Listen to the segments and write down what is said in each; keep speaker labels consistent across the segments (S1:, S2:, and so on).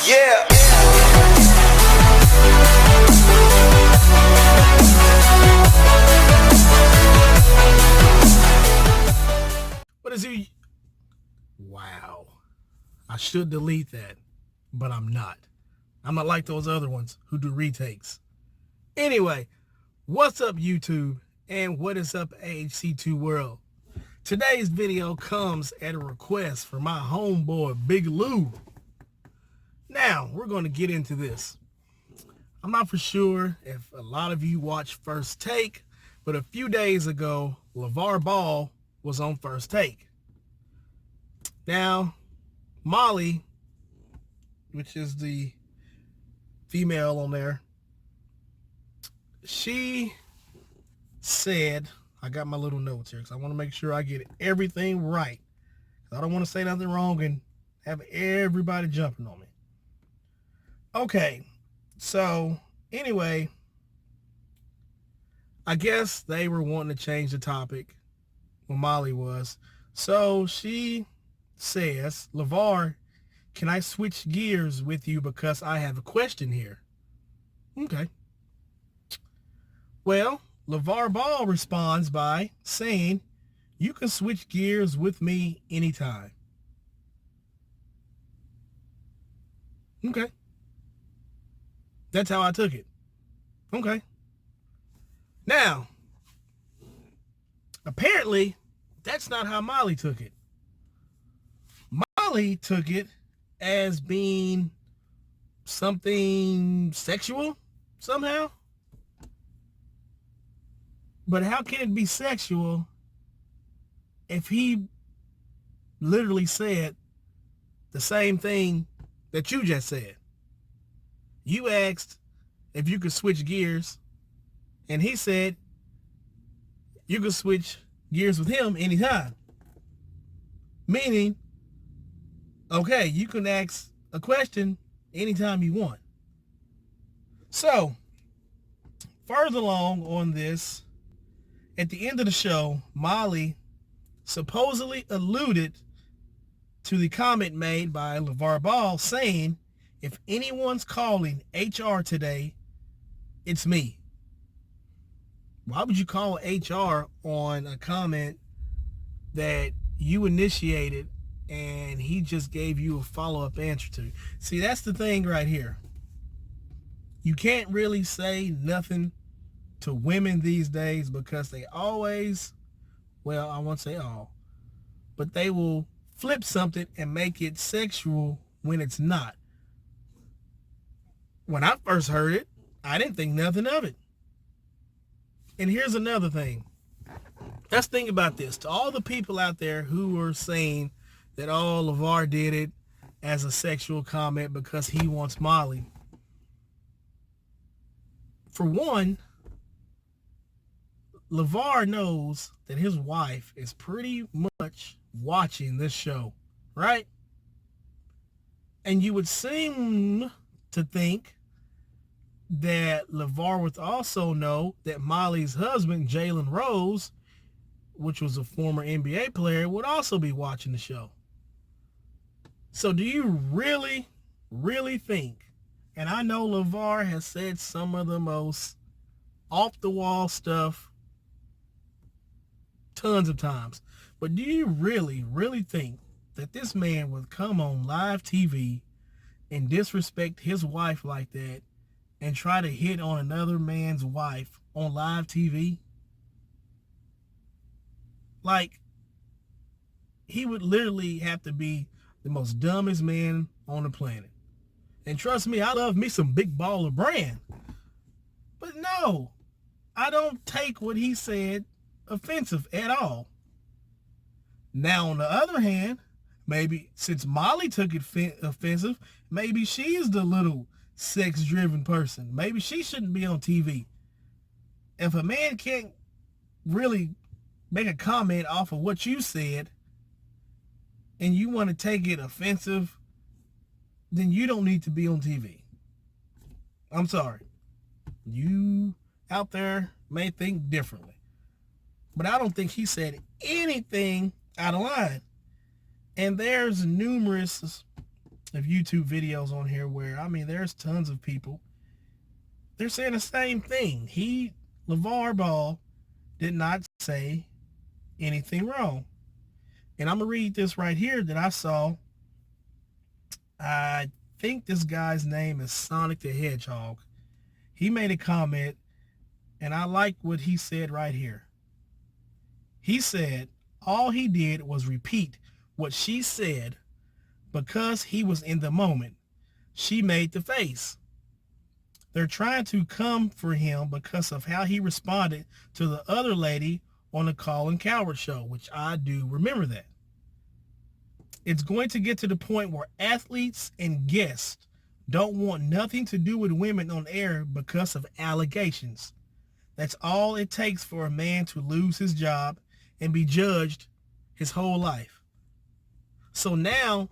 S1: Yeah.
S2: What is he? Wow. I should delete that, but I'm not. I'm not like those other ones who do retakes. Anyway, what's up YouTube and what is up AHC2 world? Today's video comes at a request from my homeboy Big Lou. Now, we're going to get into this. I'm not for sure if a lot of you watch First Take, but a few days ago, LeVar Ball was on First Take. Now, Molly, which is the female on there, she said, I got my little notes here because I want to make sure I get everything right. I don't want to say nothing wrong and have everybody jumping on me. Okay, so anyway, I guess they were wanting to change the topic when Molly was. So she says, LeVar, can I switch gears with you because I have a question here? Okay. Well, LeVar Ball responds by saying, you can switch gears with me anytime. Okay. That's how I took it. Okay. Now, apparently, that's not how Molly took it. Molly took it as being something sexual somehow. But how can it be sexual if he literally said the same thing that you just said? You asked if you could switch gears, and he said you could switch gears with him anytime. Meaning, okay, you can ask a question anytime you want. So, further along on this, at the end of the show, Molly supposedly alluded to the comment made by LeVar Ball saying, if anyone's calling HR today, it's me. Why would you call HR on a comment that you initiated and he just gave you a follow-up answer to? See, that's the thing right here. You can't really say nothing to women these days because they always, well, I won't say all, but they will flip something and make it sexual when it's not. When I first heard it, I didn't think nothing of it. And here's another thing. Let's think about this. To all the people out there who are saying that, oh, LeVar did it as a sexual comment because he wants Molly. For one, LeVar knows that his wife is pretty much watching this show, right? And you would seem to think that LeVar would also know that Molly's husband, Jalen Rose, which was a former NBA player, would also be watching the show. So do you really, really think, and I know LeVar has said some of the most off-the-wall stuff tons of times, but do you really, really think that this man would come on live TV and disrespect his wife like that and try to hit on another man's wife on live TV? Like, he would literally have to be the most dumbest man on the planet. And trust me, I love me some Big Baller Brand. But no, I don't take what he said offensive at all. Now, on the other hand, maybe since Molly took it offensive, maybe she is the little sex-driven person. Maybe she shouldn't be on TV. If a man can't really make a comment off of what you said and you want to take it offensive, then you don't need to be on TV. I'm sorry. You out there may think differently. But I don't think he said anything out of line. And there's numerous of YouTube videos on here where, I mean, there's tons of people. They're saying the same thing. LeVar Ball did not say anything wrong. And I'm going to read this right here that I saw. I think this guy's name is Sonic the Hedgehog. He made a comment, and I like what he said right here. He said all he did was repeat what she said because he was in the moment. She made the face. They're trying to come for him because of how he responded to the other lady on the Colin Cowherd show, which I do remember that. It's going to get to the point where athletes and guests don't want nothing to do with women on air because of allegations. That's all it takes for a man to lose his job and be judged his whole life. So now,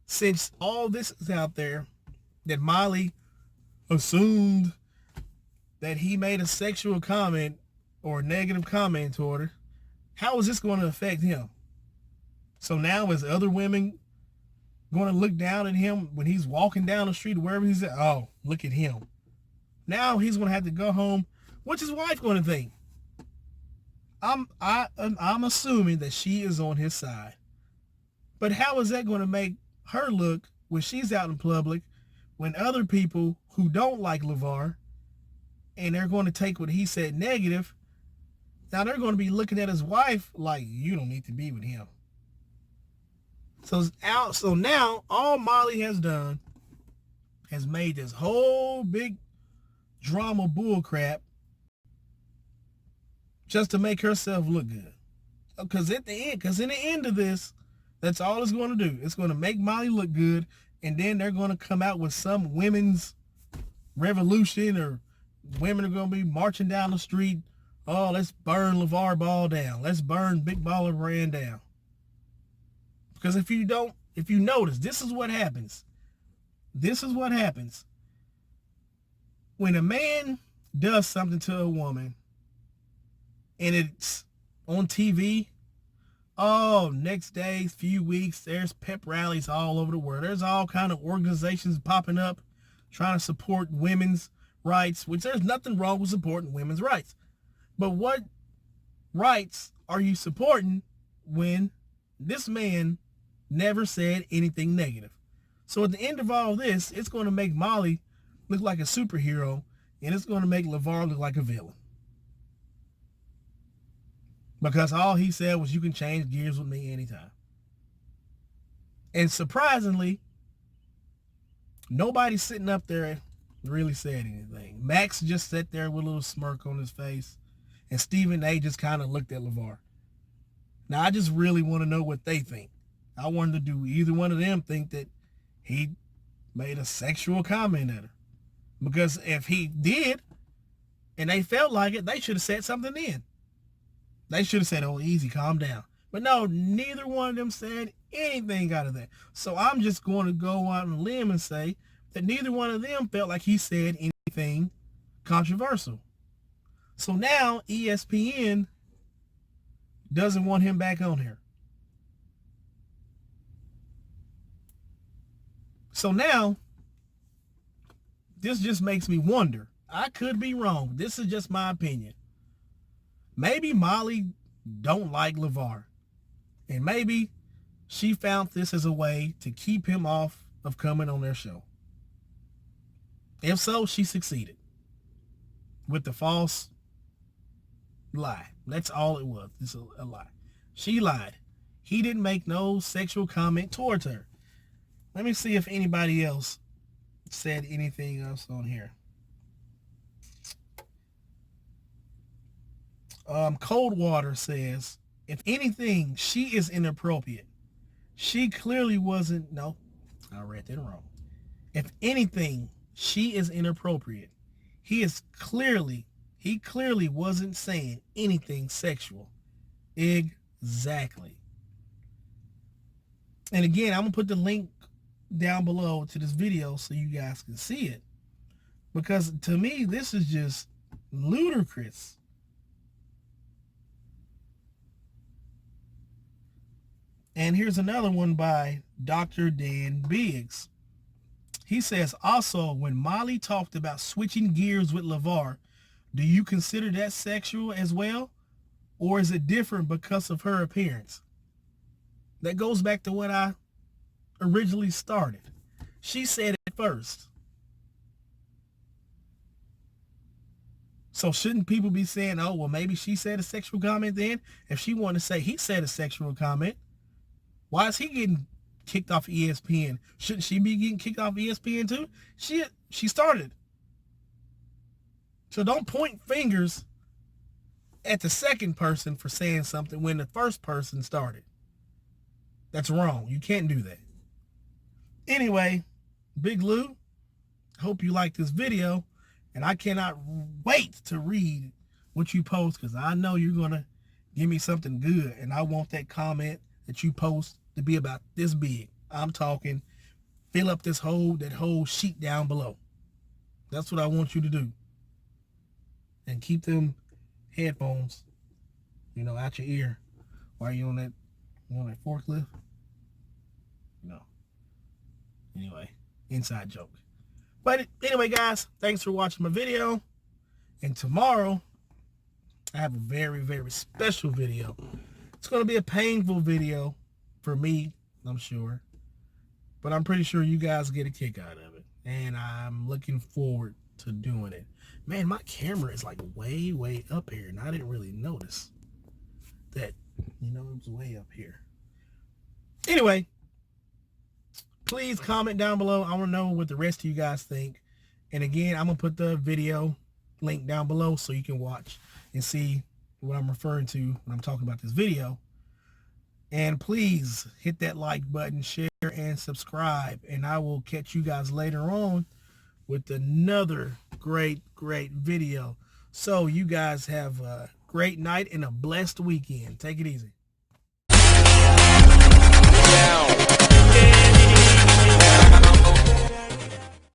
S2: since all this is out there, that Molly assumed that he made a sexual comment or a negative comment toward her, how is this going to affect him? So now is other women going to look down at him when he's walking down the street or wherever he's at? Oh, look at him. Now he's going to have to go home. What's his wife going to think? I'm assuming that she is on his side. But how is that going to make her look when she's out in public, when other people who don't like LeVar, and they're going to take what he said negative, now they're going to be looking at his wife like, you don't need to be with him. So now all Molly has done has made this whole big drama bullcrap just to make herself look good. Because in the end of this, that's all it's going to do. It's going to make Molly look good, and then they're going to come out with some women's revolution, or women are going to be marching down the street. Oh, let's burn LeVar Ball down. Let's burn Big Baller Brand down. Because if you notice, this is what happens. This is what happens. When a man does something to a woman and it's on TV, oh, next day, few weeks, there's pep rallies all over the world. There's all kind of organizations popping up trying to support women's rights, which there's nothing wrong with supporting women's rights. But what rights are you supporting when this man never said anything negative? So at the end of all this, it's going to make Molly look like a superhero, and it's going to make LeVar look like a villain. Because all he said was, you can change gears with me anytime. And surprisingly, nobody sitting up there really said anything. Max just sat there with a little smirk on his face, and Stephen A just kind of looked at LeVar. Now, I just really want to know what they think. I wanted to do either one of them think that he made a sexual comment at her. Because if he did, and they felt like it, they should have said something then. They should have said, oh, easy, calm down. But no, neither one of them said anything out of that. So I'm just going to go out on a limb and say that neither one of them felt like he said anything controversial. So now ESPN doesn't want him back on here. So now, this just makes me wonder. I could be wrong. This is just my opinion. Maybe Molly don't like LeVar. And maybe she found this as a way to keep him off of coming on their show. If so, she succeeded. With the false lie. That's all it was. It's a lie. She lied. He didn't make no sexual comment towards her. Let me see if anybody else said anything else on here. Coldwater says, if anything, she is inappropriate. She clearly wasn't. No, I read that wrong. If anything, she is inappropriate. He clearly wasn't saying anything sexual. Exactly. And again, I'm going to put the link down below to this video so you guys can see it. Because to me, this is just ludicrous. And here's another one by Dr. Dan Biggs. He says, also, when Molly talked about switching gears with LeVar, do you consider that sexual as well? Or is it different because of her appearance? That goes back to what I originally started. She said it first. So shouldn't people be saying, oh, well, maybe she said a sexual comment then? If she wanted to say he said a sexual comment, why is he getting kicked off ESPN? Shouldn't she be getting kicked off ESPN too? She started. So don't point fingers at the second person for saying something when the first person started. That's wrong. You can't do that. Anyway, Big Lou, hope you like this video. And I cannot wait to read what you post, because I know you're going to give me something good. And I want that comment that you post to be about this big. I'm talking, fill up that whole sheet down below. That's what I want you to do. And keep them headphones, out your ear while you're on that forklift. Anyway, inside joke. But anyway, guys, thanks for watching my video. And tomorrow, I have a very, very special video. It's going to be a painful video for me, I'm sure. But I'm pretty sure you guys get a kick out of it. And I'm looking forward to doing it. Man, my camera is like way, way up here. And I didn't really notice that, it's way up here. Anyway, please comment down below. I want to know what the rest of you guys think. And again, I'm going to put the video link down below so you can watch and see what I'm referring to when I'm talking about this video. And please hit that like button, share, and subscribe. And I will catch you guys later on with another great, great video. So you guys have a great night and a blessed weekend. Take it easy.